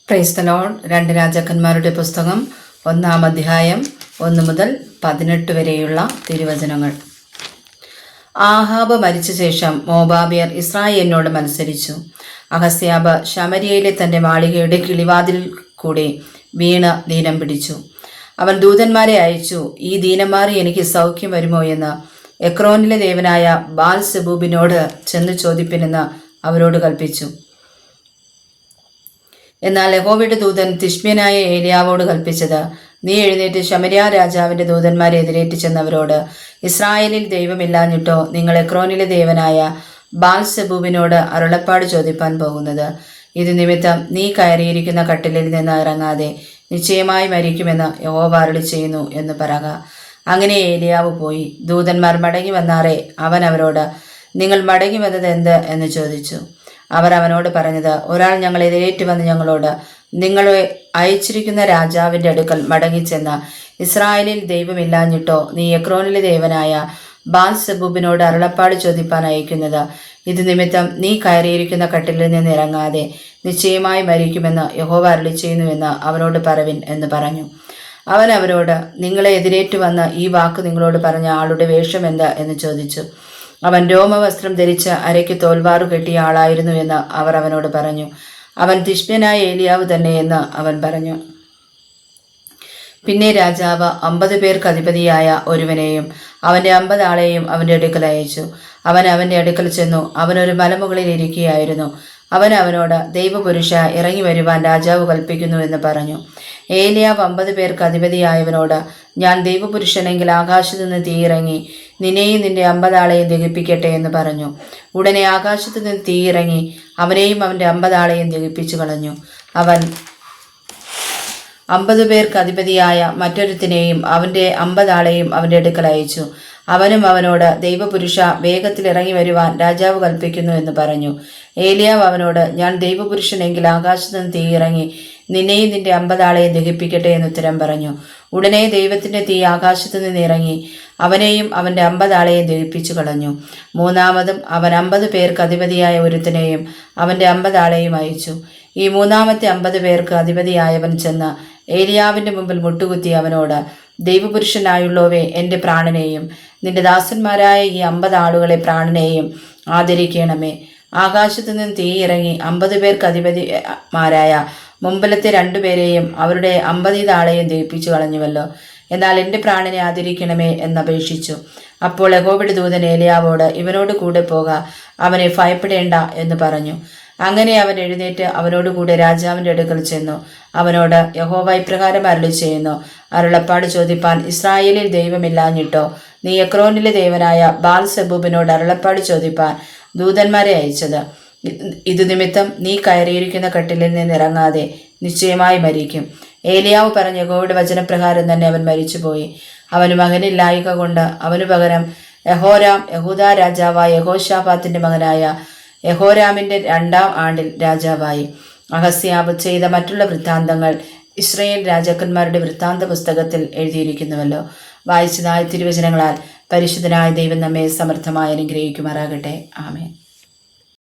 Praise the Lord. 2 രാജാക്കന്മാരുടെ പുസ്തകം 1-ാം അധ്യായം 1 മുതൽ 18 വരെയുള്ള തിരുവചനങ്ങൾ. ആഹാബ് മരിച്ച ശേഷം മോവാബ്യർ ഇസ്രായേലിനോട് മത്സരിച്ചു. അഹസ്യാബ് ശമര്യയിലെ തൻ്റെ മാളികയുടെ കിളിവാതിൽ കൂടി വീണ് ദീനം പിടിച്ചു. അവൻ ദൂതന്മാരെ അയച്ചു, ഈ ദീനന്മാർ എനിക്ക് സൗഖ്യം വരുമോ എന്ന് എക്രോനിലെ ദേവനായ ബാൽ സെബൂബിനോട് ചെന്ന് ചോദിപ്പിനെന്ന് അവരോട് കൽപ്പിച്ചു. എന്നാൽ യഹോവയുടെ ദൂതൻ തിശ്ബ്യനായ ഏലിയാവോട് കൽപ്പിച്ചത്, നീ എഴുന്നേറ്റ് ശമര്യ രാജാവിൻ്റെ ദൂതന്മാരെ എതിരേറ്റ് ചെന്നവരോട്, ഇസ്രായേലിൽ ദൈവമില്ലാഞ്ഞിട്ടോ നിങ്ങൾ എക്രോനിലെ ദേവനായ ബാൽ സെബൂബിനോട് അരുളപ്പാട് ചോദിപ്പാൻ പോകുന്നത്? ഇത് നിമിത്തം നീ കയറിയിരിക്കുന്ന കട്ടിലിൽ നിന്ന് ഇറങ്ങാതെ നിശ്ചയമായി മരിക്കുമെന്ന് യഹോവ അരുളി ചെയ്യുന്നു എന്ന് പറക. അങ്ങനെ ഏലിയാവ് പോയി. ദൂതന്മാർ മടങ്ങി വന്നാറേ അവൻ അവരോട്, നിങ്ങൾ മടങ്ങി വന്നത് എന്ത് എന്ന് ചോദിച്ചു. അവർ അവനോട് പറഞ്ഞത്, ഒരാൾ ഞങ്ങൾ എതിരേറ്റ് വന്ന് ഞങ്ങളോട്, നിങ്ങളെ അയച്ചിരിക്കുന്ന രാജാവിൻ്റെ അടുക്കൽ മടങ്ങിച്ചെന്ന്, ഇസ്രായേലിൽ ദൈവമില്ലാഞ്ഞിട്ടോ നീ എക്രോനിലെ ദേവനായ ബാൽ സെബൂബിനോട് അരുളപ്പാട് ചോദിപ്പാൻ അയക്കുന്നത്? ഇത് നിമിത്തം നീ കയറിയിരിക്കുന്ന കട്ടിലിൽ നിന്ന് ഇറങ്ങാതെ നിശ്ചയമായി മരിക്കുമെന്ന് യഹോവ അരുളി ചെയ്യുന്നുവെന്ന് അവനോട് പറവിൻ എന്ന് പറഞ്ഞു. അവൻ അവരോട്, നിങ്ങളെ എതിരേറ്റ് വന്ന് ഈ വാക്ക് നിങ്ങളോട് പറഞ്ഞ ആളുടെ വേഷം എന്താ എന്ന് ചോദിച്ചു. അവൻ രോമവസ്ത്രം ധരിച്ച് അരയ്ക്ക് തോൽവാറു കെട്ടിയ ആളായിരുന്നു എന്ന് അവർ അവനോട് പറഞ്ഞു. അവൻ തിശ്ബ്യനായ ഏലിയാവ് തന്നെ എന്ന് അവൻ പറഞ്ഞു. പിന്നെ രാജാവ് 50 പേർക്ക് അധിപതിയായ ഒരുവനെയും അവൻ്റെ 50 ആളെയും അവൻ്റെ അടുക്കൽ അയച്ചു. അവൻ അവൻ്റെ അടുക്കൽ ചെന്നു. അവനൊരു മലമുകളിൽ ഇരിക്കുകയായിരുന്നു. അവൻ അവനോട്, ദൈവപുരുഷ, ഇറങ്ങി വരുവാൻ രാജാവ് കൽപ്പിക്കുന്നു എന്ന് പറഞ്ഞു. ഏലിയാവ് 50 പേർക്ക് അധിപതിയായവനോട്, ഞാൻ ദൈവപുരുഷനെങ്കിൽ ആകാശത്തു നിന്ന് തീയിറങ്ങി നിന്നെയും നിന്റെ 50 ആളെയും ദഹിപ്പിക്കട്ടെ എന്ന് പറഞ്ഞു. ഉടനെ ആകാശത്തു നിന്ന് തീയിറങ്ങി അവനെയും അവൻ്റെ 50 ആളെയും ദഹിപ്പിച്ചു കളഞ്ഞു. അവൻ 50 പേർക്ക് അധിപതിയായ മറ്റൊരുത്തിനെയും അവൻ്റെ 50 ആളെയും അവൻ്റെ അടുക്കൽ അയച്ചു. അവനും അവനോട്, ദൈവപുരുഷ, വേഗത്തിൽ ഇറങ്ങി വരുവാൻ രാജാവ് കൽപ്പിക്കുന്നു എന്ന് പറഞ്ഞു. ഏലിയാവ് അവനോട്, ഞാൻ ദൈവപുരുഷനെങ്കിൽ ആകാശത്ത് നിന്ന് തീയിറങ്ങി നിന്നെയും നിന്റെ 50 ആളെയും ദഹിപ്പിക്കട്ടെ എന്ന് ഉത്തരം പറഞ്ഞു. ഉടനെ ദൈവത്തിൻ്റെ തീ ആകാശത്തു നിന്ന് ഇറങ്ങി അവനെയും അവൻ്റെ 50 ആളെയും ദഹിപ്പിച്ചു കളഞ്ഞു. മൂന്നാമതും അവൻ 50 പേർക്ക് അധിപതിയായ ഒരുത്തനെയും അവൻ്റെ 50 ആളെയും അയച്ചു. ഈ മൂന്നാമത്തെ 50 പേർക്ക് അധിപതിയായവൻ ചെന്ന് ഏലിയാവിൻ്റെ മുമ്പിൽ മുട്ടുകുത്തി അവനോട്, ദൈവപുരുഷനായുള്ളവേ, എൻ്റെ പ്രാണനെയും നിന്റെ ദാസന്മാരായ ഈ 50 ആളുകളെ പ്രാണനെയും ആദരിക്കണമേ. ആകാശത്തു നിന്ന് തീ ഇറങ്ങി 50 പേർക്ക് അധിപതിമാരായ മുമ്പിലത്തെ 2 പേരെയും അവരുടെ 50 ആളെയും ദഹിപ്പിച്ചു കളഞ്ഞുവല്ലോ. എന്നാൽ എൻ്റെ പ്രാണനെ ആദരിക്കണമേ എന്നപേക്ഷിച്ചു. അപ്പോൾ യഹോവയുടെ ദൂതൻ ഏലിയാവോട്, ഇവനോട് കൂടെ പോക, അവനെ ഭയപ്പെടേണ്ട എന്ന് പറഞ്ഞു. അങ്ങനെ അവൻ എഴുന്നേറ്റ് അവനോട് കൂടെ രാജാവിൻ്റെ അടുക്കൽ ചെന്നു. അവനോട്, യഹോവ ഇപ്രകാരം അരുളി ചെയ്യുന്നു, അരുളപ്പാട് ചോദിപ്പാൻ ഇസ്രായേലിൽ ദൈവമില്ലാഞ്ഞിട്ടോ നീ എക്രോനിലെ ദേവനായ ബാൽ സെബൂബിനോട് അരുളപ്പാട് ചോദിപ്പാൻ ദൂതന്മാരെ അയച്ചത്? ഇത് നിമിത്തം നീ കയറിയിരിക്കുന്ന കട്ടിലിൽ നിന്ന് ഇറങ്ങാതെ നിശ്ചയമായി മരിക്കും. ഏലിയാവ് പറഞ്ഞ യഹോവയുടെ വചനപ്രകാരം തന്നെ അവൻ മരിച്ചുപോയി. അവന് മകനില്ലായിക കൊണ്ട് അവനു പകരം യഹോരാം യഹൂദാ രാജാവായ യഹോശാഫാത്തിന്റെ മകനായ യഹോരാമിൻ്റെ 2-ാം ആണ്ടിൽ രാജാവായി. അഹസ്യാബ് ചെയ്ത മറ്റുള്ള വൃത്താന്തങ്ങൾ ഇസ്രായേൽ രാജാക്കന്മാരുടെ വൃത്താന്ത പുസ്തകത്തിൽ എഴുതിയിരിക്കുന്നുവല്ലോ. വായിച്ചതായ തിരുവചനങ്ങളാൽ പരിശുദ്ധനായ ദൈവം നമ്മെ സമർത്ഥമായി അനുഗ്രഹിക്കുമാറാകട്ടെ. ആമേൻ.